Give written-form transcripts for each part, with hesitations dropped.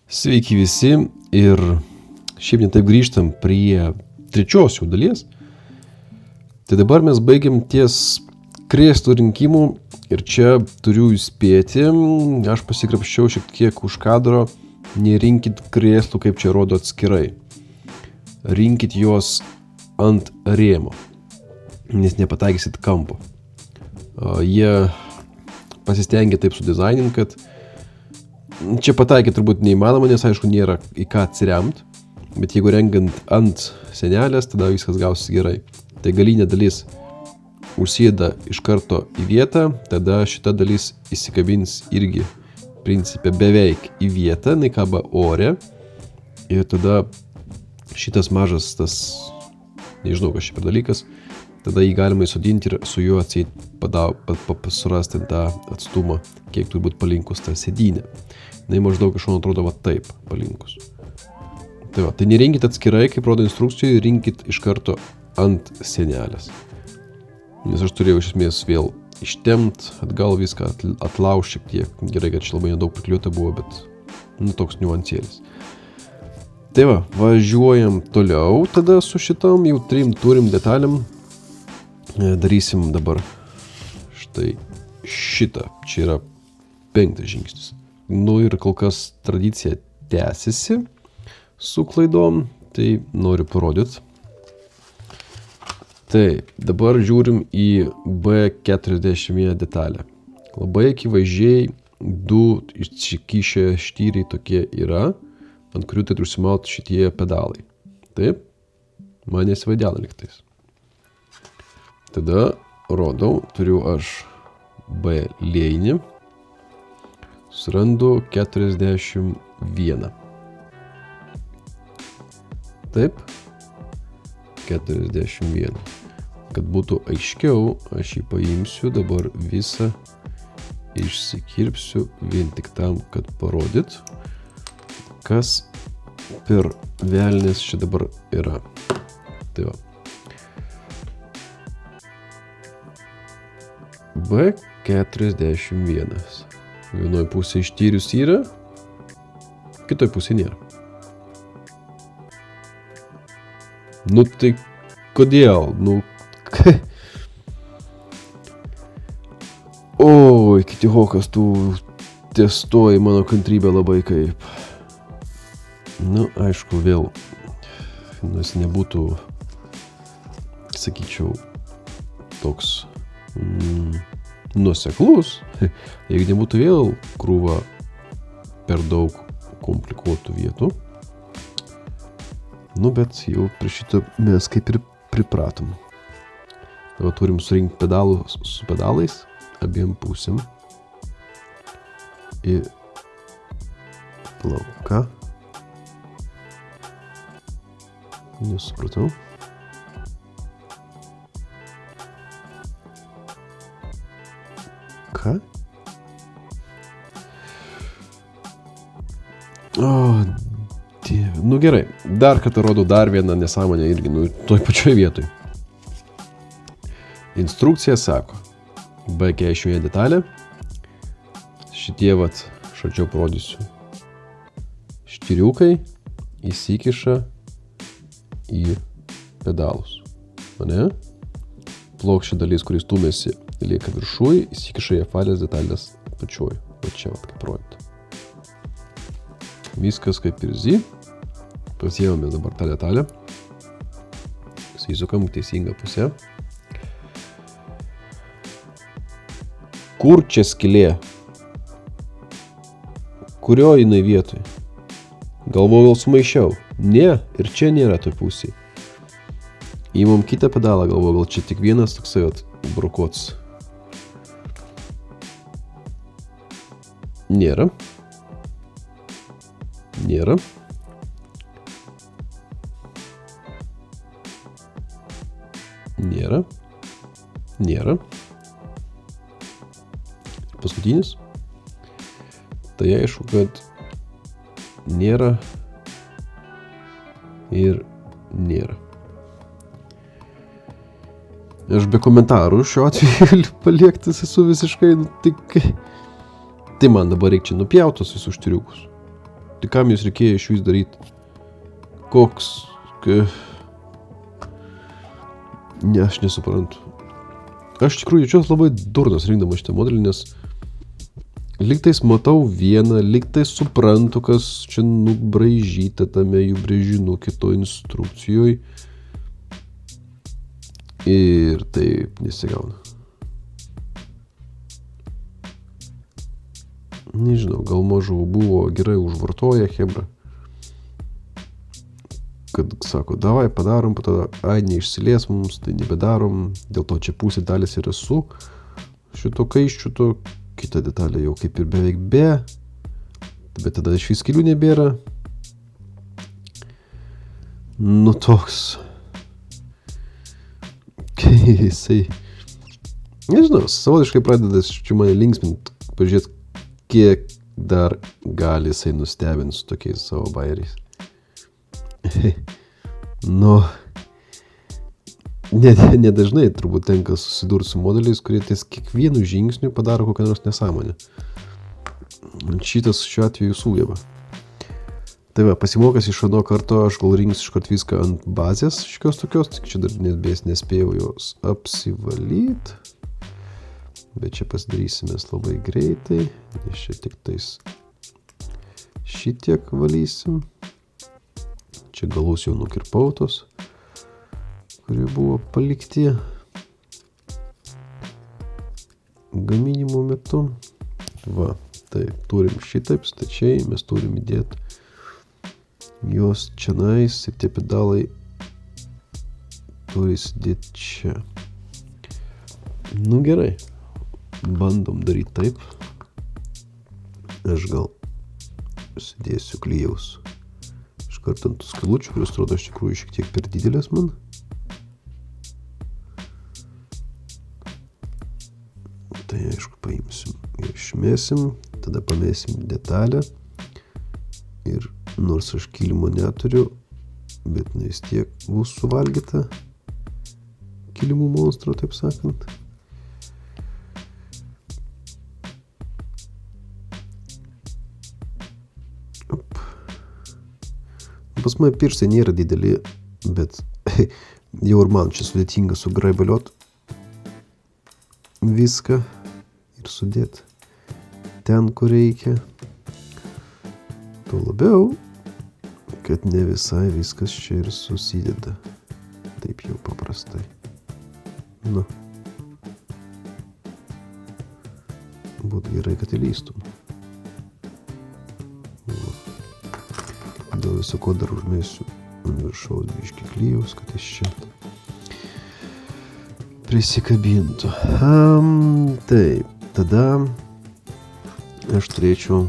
Sveiki visi ir šiaip netaip grįžtam prie trečios jau dalies. Tai dabar mes baigiam ties krėslų rinkimų ir čia turiu įspėti, aš pasikrapščiau šiek tiek už kadro, nerinkit krėslų, kaip čia rodo atskirai. Rinkit juos ant rėmo, nes nepataikysit kampo. Jie pasistengia taip sudizainint, kad čia pataikyti turbūt neįmanoma, nes aišku nėra į ką atsiremt, bet jeigu renkant ant senelės, tada viskas gausis gerai. Tai galinė dalis užsėda iš karto į vietą, tada šita dalis įsikabins irgi principe beveik į vietą, jinai kaba ore ir tada šitas mažas tas, nežinau kas čia per dalykas, tada jį galima įsodinti ir su juo atseit surasti tą atstumą, kiek turi būti palinkus tą sėdynę. Na, maždaug iš šono atrodo va taip palinkus. Tai nerinkit atskirai, kaip rodo instrukcijoje, rinkit iš karto ant senelės. Nes aš turėjau iš esmės vėl ištemt, atgal viską atlaužti šiek tiek. Gerai, kad čia labai nedaug prikliuota buvo, bet toks niuansėlis. Tai va, važiuojam toliau tada su šitom, jau turim detalėm. Darysim dabar štai šitą. Čia yra 5 žingsnis. Ir kol kas tradicija tęsiasi su klaidom, tai noriu parodyti. Taip, dabar žiūrim į B40 detalę. Labai akivaizdžiai 2 išsikišę štyriai tokie yra, ant kurių tai užsimauti šitie pedalai. Taip, man nesivaidėlė liktais. Tada rodau, turiu aš B lėjinį, surandu 41. Taip, 41. Kad būtų aiškiau, aš jį paimsiu, dabar visą išsikirpsiu vien tik tam, kad parodyt, kas per velnės čia dabar yra. Tai va. B41. Vienoje pusėje ištyrius yra, kitoje pusėje nėra. Tai kodėl? Oi, kiti hokas, tu testuoji mano kantrybę labai kaip. Aišku, vėl, nes nebūtų, sakyčiau, toks nuoseklus, jeigu nebūtų vėl krūva per daug komplikuotų vietų. Bet jau prie šito mes kaip ir pripratom. Dabar turim surinkti pedalų su pedalais abiem pusėm. Ir plauka. Nesupratau. Ką? Dieve. Gerai, dar kartą rodau dar vieną nesąmonę irgi, toj pačioj vietoj. Instrukcija sako, B41 detalė, šitie šalčiau parodysiu, štyriukai įsikiša į pedalus. Ane? Plokščia dalis, kuris stumėsi, lieka viršui, įsikiša į apvalės detalės pačioj. Va čia kaip rodyti. Viskas kaip ir zy. Pasiėmame dabar tą detalę. Įsukam teisingą pusę. Kur čia skylė? Kurio jinai vietoj? Galvojau, gal sumaišiau. Ne, ir čia nėra toj pusėj. Įmam kitą pedalą, galvojau, gal čia tik vienas toksai brokots. Nėra. Nėra. Nėra. Nėra. Paskutinis. Tai aišku, kad nėra ir nėra. Aš be komentarų šiuo atveju paliektas esu visiškai, tai man dabar reikia čia nupjautos visus štyriukus. Tai kam jūs reikėjo iš vis daryti? Koks... Ne, aš nesuprantu. Aš tikrųjų jaučiuos labai durnas rinkdamas šitą modelį, nes lygtais matau vieną, lygtais suprantu, kas čia nubraižyta tame jų brėžinų kito instrukcijoje. Ir taip nesigauna. Nežinau, gal mažų buvo gerai užvartoję hebra. Kad sako, davai padarom, po tada, neišsilies mums, tai nebedarom. Dėl to čia pusė dalis yra su šito kaiščiuto, kita detalė jau kaip ir beveik be, bet tada iš vis skylių nebėra. Nu toks. Kai jisai, nežinau, savotiškai pradeda čia mane linksmint, pažiūrėt, kiek dar gali jisai nustebint su tokiais savo bairiais. Nu, nedažnai turbūt tenka susidurti su modeliais, kurie ties kiekvienu žingsniu padaro kokią nors nesąmonę. Šitas šiuo atveju sugeba. Tai va, pasimokęs iš ano karto, aš gal rinksiu iškart viską ant bazės šiokios tokios, tik čia dar nespėjau jos apsivalyt. Bet čia pasidarysime labai greitai, nes čia tik tais šitiek valysim. Čia galus jau nukirpau tos, kurie buvo palikti gaminimo metu. Va, tai turim šitaip stačiai, mes turim įdėti jos čianais ir tie pedalai turi sėdėti čia. Nu gerai, bandom daryti taip. Aš gal sėdėsiu klyjaus iškart ant tų skilučių, kuris atrodo iš tikrųjų šiek tiek per didelės man. Tai aišku, paimsim ir išmėsim, tada pamėsim detalę ir nors aš kilimo neturiu, bet vis tiek bus suvalgyta kilimų monstro, taip sakant. Op. Pas mane pirštai nėra dideli, bet jau ir man čia sudėtinga sugraibaliot viską ir sudėt ten, kur reikia. Tuo labiau, kad ne visai viskas čia ir susideda taip jau paprastai. Nu. Būtų gerai, kad įlystum. Dėl viso ko dar užmėsiu ant viršaus biškį klyjaus, kad jis čia prisikabintų. Taip, tada aš turėčiau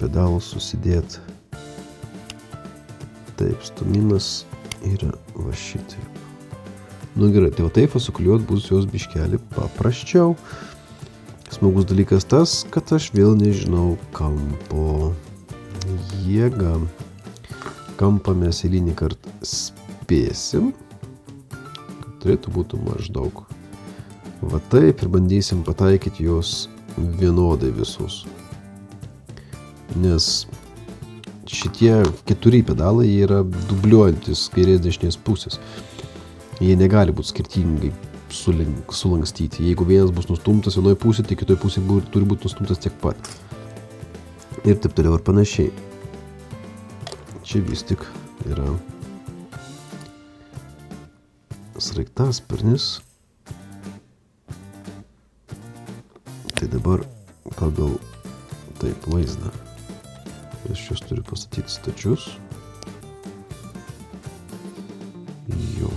pedalus susidėti. Taip, stumimas yra va šitaip. Nu gerai, tai va taip sukliuot bus jos biškelį paprasčiau. Smagus dalykas tas, kad aš vėl nežinau kampo. Jėga. Kampą mes eilinį kartą spėsim. Turėtų būti maždaug. Va taip ir bandysim pataikyti jos vienodai visus. Nes šitie 4 pedalai yra dubliuojantis kairės dešinės pusės. Jie negali būti skirtingai sulankstyti. Jeigu vienas bus nustumtas vienoje pusėje, tai kitoje pusėje turi būti nustumtas tiek pat. Ir taip toliau ir panašiai. Čia vis tik yra sraigtasparnis. Tai dabar pagal taip vaizdą. Aš šios turiu pastatyti stačius. Jo.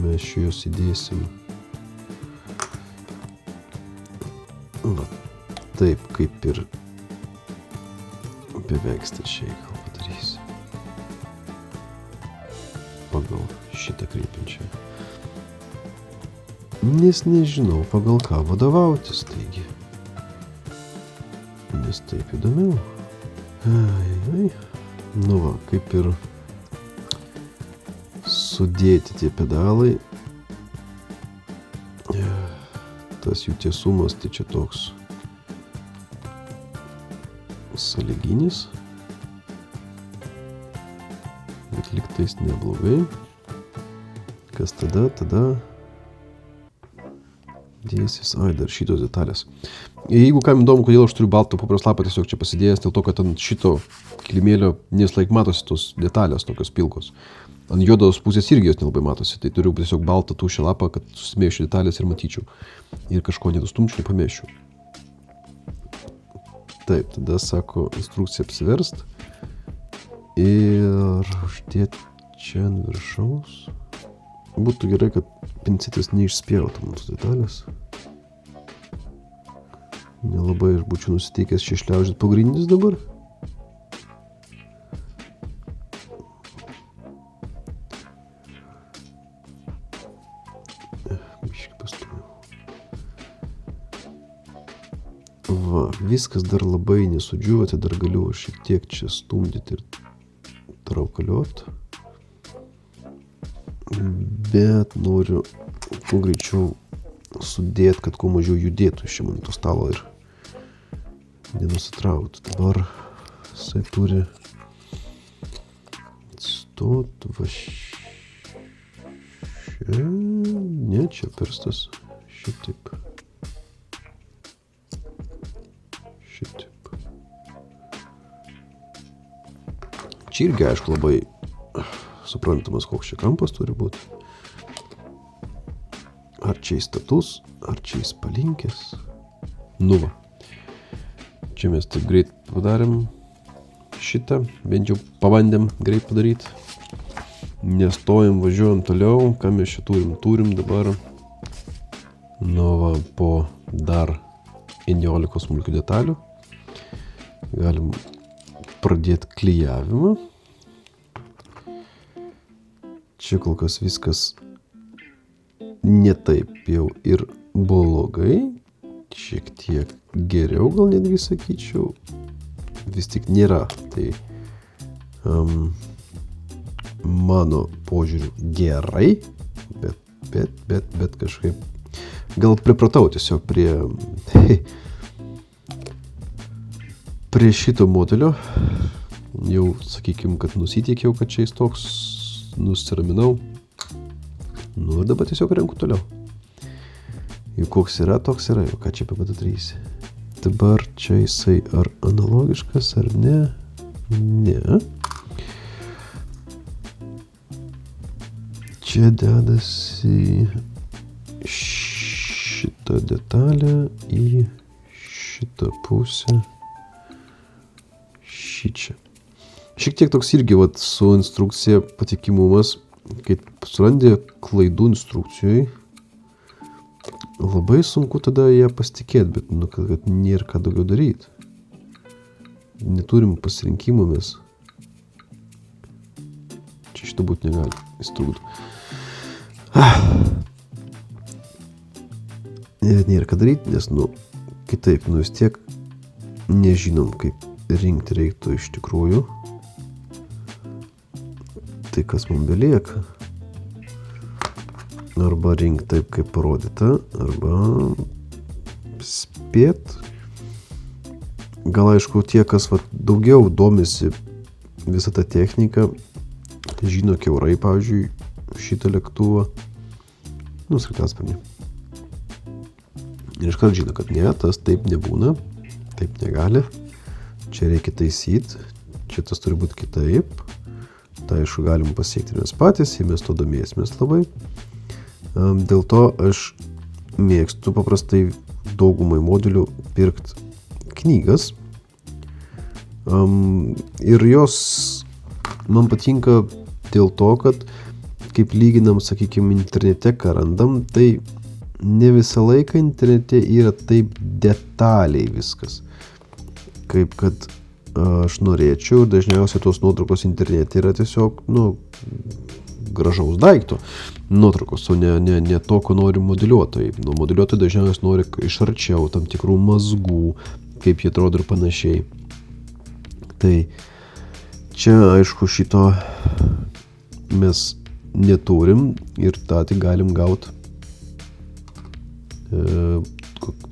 Mes šios įdėsim. Va, taip kaip ir beveik stačiai gal padarysiu. Pagal šitą krypinčią. Nes nežinau, pagal ką vadovautis, taigi. Nes taip įdomiau. Nu va, kaip ir sudėti tie pedalai. Tas jų tiesumas, tai čia toks sąlyginis. Bet liktais neblogai. Kas tada? Dėsis, dar šitos detalės. Jeigu kam įdomu, kodėl aš turiu baltą popieriaus lapą tiesiog čia pasidėjęs, dėl to, kad ant šito kilimėlio neslaik matosi tos detalės, tokios pilkos. Ant juodos pusės irgi jos nelabai matosi, tai turiu tiesiog baltą tuščią lapą, kad susimėšiu detalės ir matyčiau. Ir kažko nedustumčiau, nepamėšiu. Taip, tada sako instrukcija apsiverst. Ir uždėti čia ant viršaus. Būtų gerai, kad pincetės neišspjautų mums detalės. Nelabai aš būčiau nusiteikęs čia išliaužyti pagrindis dabar. Biškį pastumiau. Va, viskas dar labai nesudžiuvo, tai dar galiu šiek tiek čia stumdyti ir traukaliuot. Bet noriu kuo greičiau sudėti, kad kuo mažiau judėtų iš čia man to stalo ir nenusitrauktų. Dabar jisai turi stot va čia, ne, čia pirstas, šitaip. Čia irgi, aišku, labai suprantamas, koks čia kampas turi būti. Ar čia įstatus, ar čia įspalinkęs. Nu va. Čia mes taip greit padarėm šitą, bent jau pabandėm greit padaryti. Nestojam, važiuojam toliau. Ką mes čia turim? Turim dabar nu va, po dar 11 smulkių detalių. Galim pradėti klijavimą. Čia kol kas viskas ne taip jau ir blogai. Šiek tiek geriau, gal netgi sakyčiau. Vis tik nėra. Tai mano požiūriu gerai, bet kažkaip gal pripratau tiesiog prie šito modelio. Jau sakykim, kad nusiteikiau, kad čia jis toks, nusiraminau. Nu ir dabar tiesiog renku toliau. Jau koks yra, toks yra, jau ką čia padarysi. Dabar čia jisai ar analogiškas, ar ne? Ne. Čia dedasi šitą detalę į šitą pusę. Šičia. Šiek tiek toks irgi vat, su instrukcija patikimumas, kai surandi klaidų instrukcijoj, labai sunku tada ją pasitikėti, bet nu, kad nėra ką daugiau daryti. Neturim pasirinkimų mes. Čia šito būti negali, jis turbūt. Nėra ką daryti, nes nu, kitaip, nu vis tiek nežinom, kaip rinkti reiktų iš tikrųjų. Tai kas mums belieka. Arba rinkti taip, kaip parodyta, arba spėt. Gal aišku, tie, kas vat, daugiau domisi visą tą techniką, žino kiaurai, pavyzdžiui, šitą lėktuvą, nu, sraigtasparnį. Ir iškart žino, kad ne, tas taip nebūna, taip negali. Čia reikia taisyti, čia tas turi būti kitaip. Tai aišku, galim pasiekti mes patys, jei mes to domėsimės labai. Dėl to aš mėgstu paprastai daugumai modulių pirkti knygas. Ir jos man patinka dėl to, kad kaip lyginam, sakykime, internete, ką randam, tai ne visą laiką internete yra taip detaliai viskas. Kaip kad aš norėčiau, dažniausiai tos nuotraukos internete yra tiesiog, nu, gražaus daikto nuotraukos, o ne to, ko nori modeliuotojai. Nu, modeliuotojai dažniausiai nori iš arčiau tam tikrų mazgų, kaip jie atrodo ir panašiai. Tai čia, aišku, šito mes neturim ir tą tik galim gauti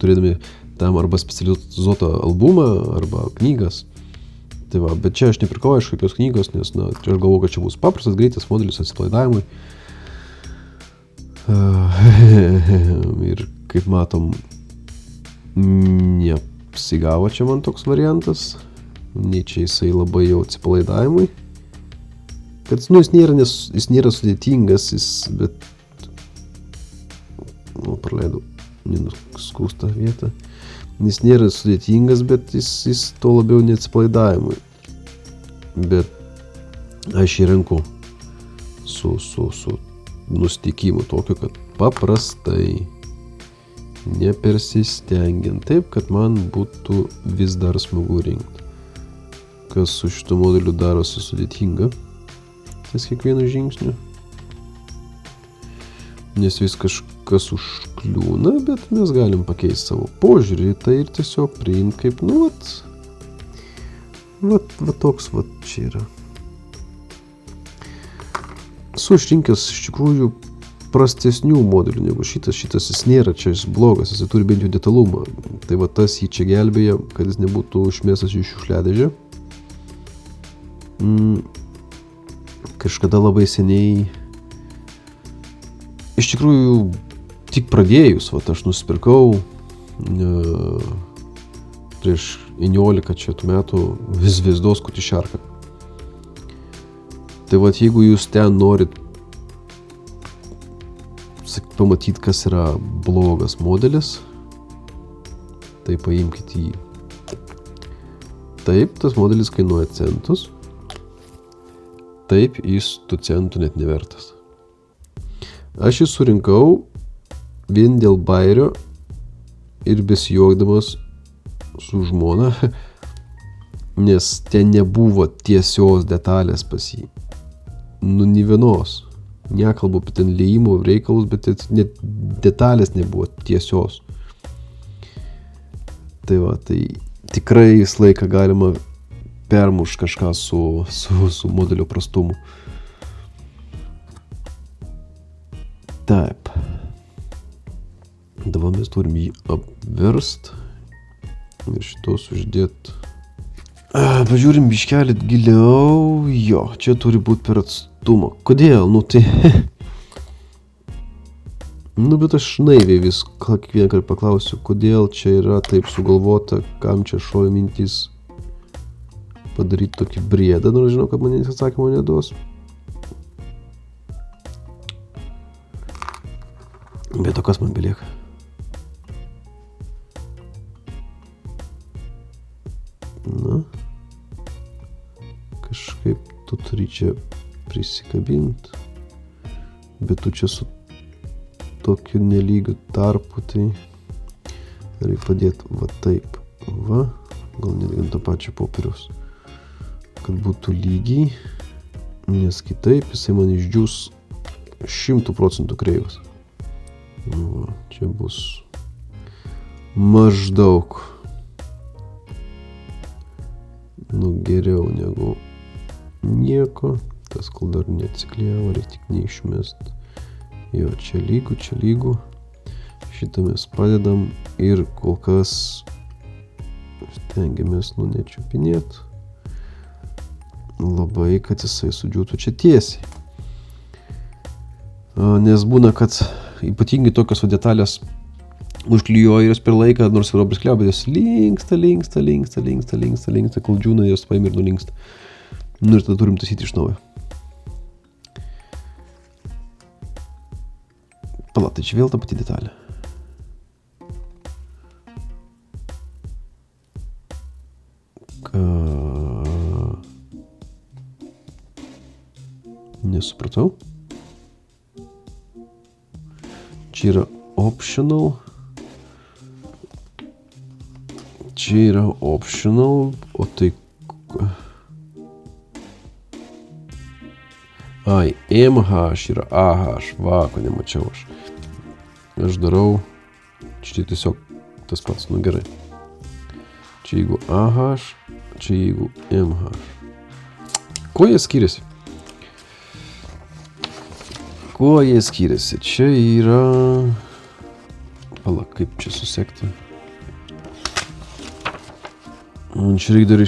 turėdami tam arba specializuotą albumą, arba knygas. Tai va, bet čia aš nepirkau iš kokios knygos, nes, na, čia aš galvoju, kad čia bus paprastas, greitas modelis atsipalaidavimui. Ir kaip matom, neapsigavo čia man toks variantas. Nei čia jisai labai jau atsipalaidavimui. Kad, nu, jis nėra sudėtingas, bet... Nu, praleidau nenuskustą vietą. Jis nėra sudėtingas, bet jis to labiau neatsipalaidavimui. Bet aš jį renku su nusteikimu tokiu, kad paprastai, nepersistengiant, taip, kad man būtų vis dar smagu rinkti. Kas su šitu modeliu darosi sudėtinga, ties kiekvienu žingsniu. Nes vis kažkas užkliūna, bet mes galim pakeisti savo požiūrį į tai ir tiesiog priimti kaip, nu, vat toks, vat čia yra. Esu išrinkęs iš tikrųjų prastesnių modelių negu šitas. Šitas jis nėra čia jis blogas, jis turi bent jau detalumą. Tai va tas jį čia gelbėja, kad jis nebūtų išmestas į šiukšliadėžę. Kažkada labai seniai, iš tikrųjų, tik pradėjus, vat aš nusipirkau prieš 11 čia metų Zvezdos kutišarką. Tai vat jeigu jūs ten norit pamatyti, kas yra blogas modelis, tai paimkit jį. Taip, tas modelis kainuoja centus. Taip, jis tų centų net nevertas. Aš jį surinkau vien dėl bairio ir besijuokdamas su žmona, nes ten nebuvo tiesios detalės pas jį. Nu, nė vienos. Nekalbu apie ten liejimo reikalus, bet net detalės nebuvo tiesios. Tai va, tai tikrai vis laiką galima permušti kažką su modelio prastumu. Taip. Dabar mes turim jį apverst ir šitos uždėt. Pažiūrim biškelį giliau. Jo, čia turi būti per atstumą. Kodėl? Nu tai... Nu, bet aš naiviai vis kiekvieną kartą paklausiu, kodėl čia yra taip sugalvota, kam čia šovė mintis padaryti tokį briedą, nors žinau, kad man niekas atsakymo neduos. Bet o kas man belieka? Na, kažkaip tu turi čia prisikabinti, bet tu čia su tokiu nelygiu tarpu, tai reikia padėti va taip, va, gal netgi ant to pačio popieriaus, kad būtų lygiai, nes kitaip jisai man išdžiūs 100% kreivas. Va, čia bus maždaug, nu, geriau negu nieko, tas kol dar neatsiklijavo, reikia tik neišmest. Jo, čia lygu, šitą mes padedam ir kol kas stengiamės nečiupinėti labai, kad jisai sudžiūtų čia tiesiai. Nes būna, kad ypatingai tokios detalės užklijuoja jas per laiką, nors yra priskliavo, bet jos linksta, kol džiūna, jos paim ir nulinksta. Nu ir tada turim taisyti iš naujo. Pala, tai čia vėl ta pati detalė. Nesupratau. Čia yra optional. O tai... Ai, MH yra AH, va, ko nemačiau aš. Aš darau, čia tiesiog tas pats, nu gerai. Čia jeigu AH, čia jeigu MH. Kuo jie skiriasi? Čia yra... Pala, kaip čia susekti? Čia reikia dar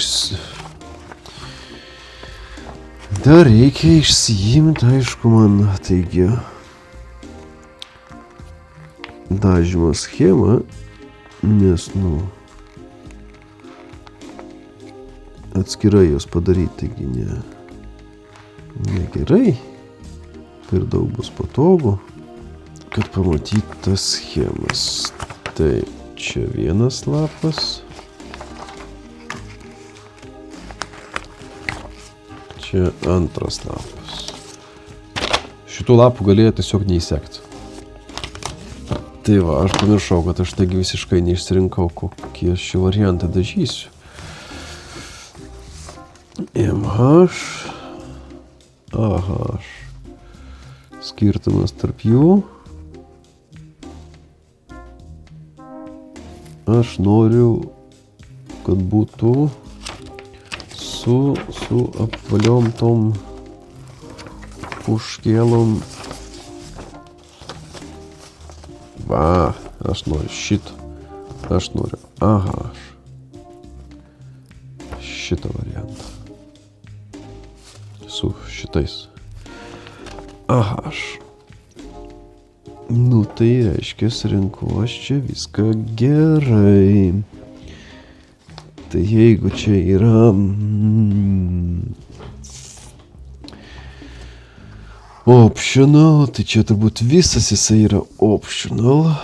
Dar reikia išsiimti, aišku, man, taigi, dažymo schemą, nes, atskirai jos padaryti, taigi negerai, per daug bus patogu, kad pamatyti tas schemas. Tai čia vienas lapas, čia antras lapas. Šitų lapų galėjo tiesiog neįsekti. Tai va, aš pamiršau, kad aš taigi visiškai neišsirinkau, kokie šį variantą dažysiu. MH, AH. Skirtumas tarp jų. Aš noriu, kad būtų su apvaliom tom puškėlom. Va, aš noriu šitą. Aš noriu AH. Šitą variantą. Su šitais. AH. Tai reiškia, renku aš čia viską gerai. Tai jeigu čia yra optional, tai čia turbūt visas jisai yra optional.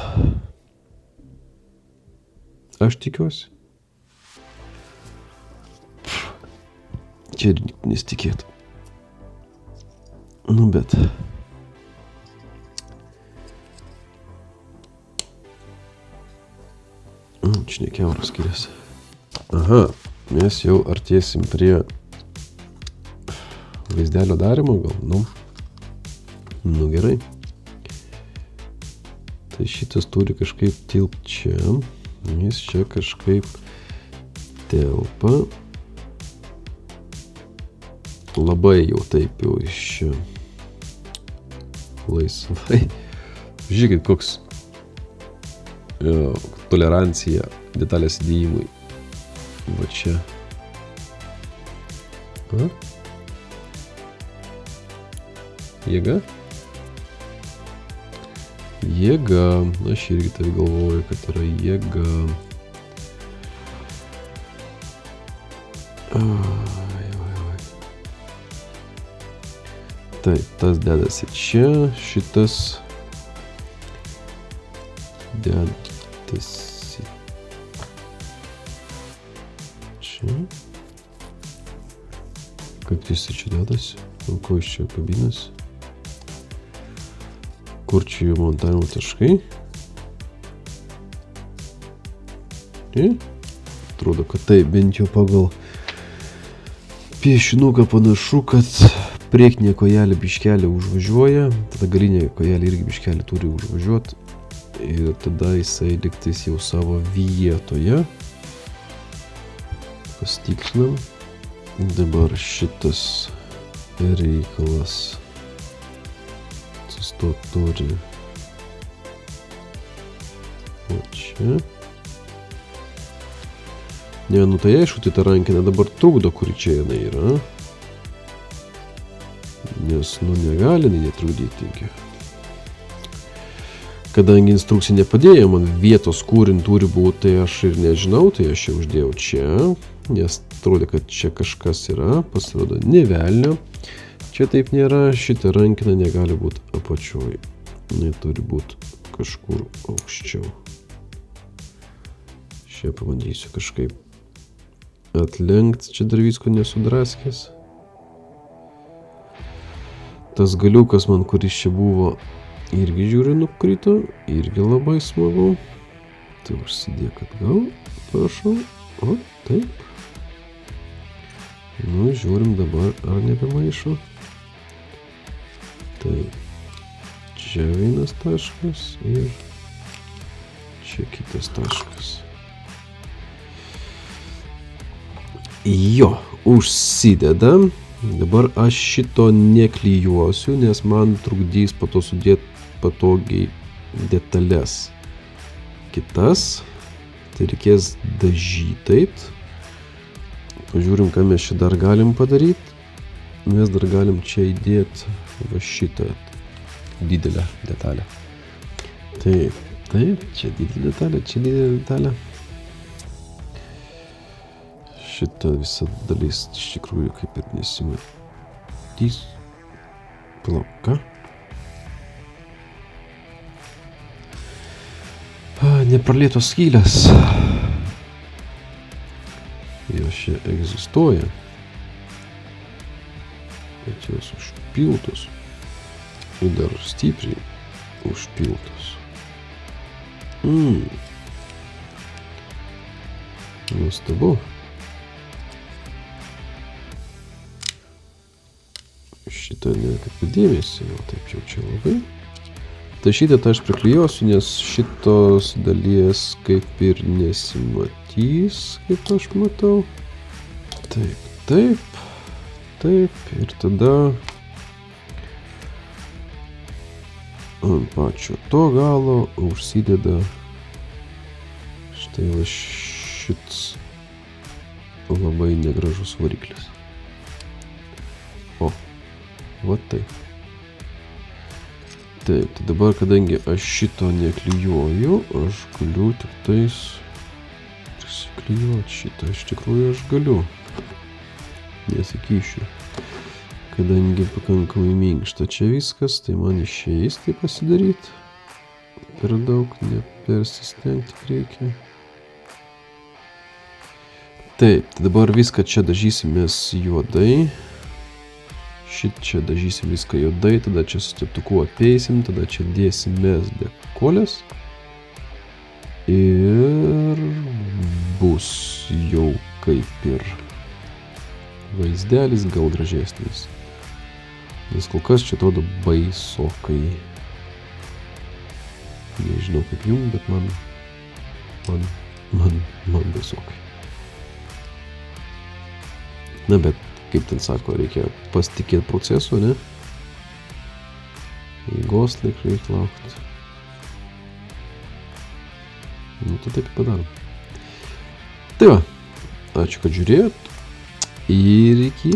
Aš tikiuosi. Čia ir nesitikėtų. Bet... Čia ne kiauras skiriasi. Aha, mes jau artėsim prie vaizdelio darymo, gal, gerai. Tai šitas turi kažkaip tilpt čia, jis čia kažkaip telpa. Labai jau taip jau iš čia laisvai. Žiūrėkit, koks tolerancija detalės įdėjimui. Va čia. Jėga? Jėga. Aš irgi taip galvoju, kad yra jėga. Taip, tas dedasi čia, šitas dedasi čia. Kaip jis čia dedasi? Ko iš čia kabinasi? Kur čia jų montavimo taškai? Atrodo, kad tai bent jau pagal piešinuką panašu, kad priekinė kojelė biškelį užvažiuoja, tada galinė kojelė irgi biškelį turi užvažiuoti ir tada jisai liktais jau savo vietoje. Pasitikslinam. Dabar šitas reikalas atsistot turi o čia. Ne, tai aišku, tai ta rankinė dabar trukdo, kuri čia jinai yra. Nes, negali netrukdyti. Kadangi instrukcija nepadėjo man vietos, kurin turi būti, tai aš ir nežinau, tai aš jau uždėjau čia, nes atrodė, kad čia kažkas yra, pasirodo ne velnio. Čia taip nėra, šitą rankiną negali būti apačioj. Jis turi būti kažkur aukščiau. Čia pabandysiu kažkaip atlenkti, čia dar visko nesudraskęs. Tas galiukas man, kuris čia buvo, irgi žiūri nukrito, irgi labai smagu. Tai užsidėk atgal, prašau. O, taip. Žiūrim dabar, ar nebemaišo. Tai čia vienas taškas ir čia kitas taškas. Jo, užsideda. Dabar aš šito neklijuosiu, nes man trukdys po to sudėti patogiai detalės. Kitas, tai reikės dažyti taip. Pažiūrim, ką mes čia dar galim padaryti. mes dar galim čia įdėti va šitą didelę detalę. Taip, čia didelė detalė, čia didelė detalė. Šita visa dalis iš tikrųjų kaip ir nesimatys. Palauk, ką? Nepralietos skylės. Jos čia egzistuoja. Bet jos užpiltos. Ir dar stipriai užpiltos. Nuostabu. Šitą nekreipiu dėmesį, jau taip jau čia labai. Tai šitą aš priklijuosiu, nes šitos dalies kaip ir nesimatys, kaip aš matau. Taip. Ir tada ant pačio to galo užsideda štai va šits labai negražus variklis. O, va taip. Taip, tai dabar, kadangi aš šito neklijuoju, aš galiu tik tais prisiklijuoti šitą. Iš tikrųjų aš galiu. Nesakyšiu. Kadangi pakankamai minkšta čia viskas, tai man išeis tai pasidaryti. Per daug nepersistengti reikia. Taip, tai dabar viską čia dažysimės juodai. Čia dažysim viską juodai, tada čia su teptuku apeisim, tada čia dėsimės dekolės. Ir bus jau kaip ir vaizdelis gal gražesnis. Nes kol kas čia atrodo baisokai. Nežinau kaip jum, bet man baisokai. Na, bet kaip ten sako, reikia pasitikėti procesu, ne? Eigos reikia laukti. Nu, tai taip padarom. Tai va, ačiū, kad žiūrėjot. Ir iki.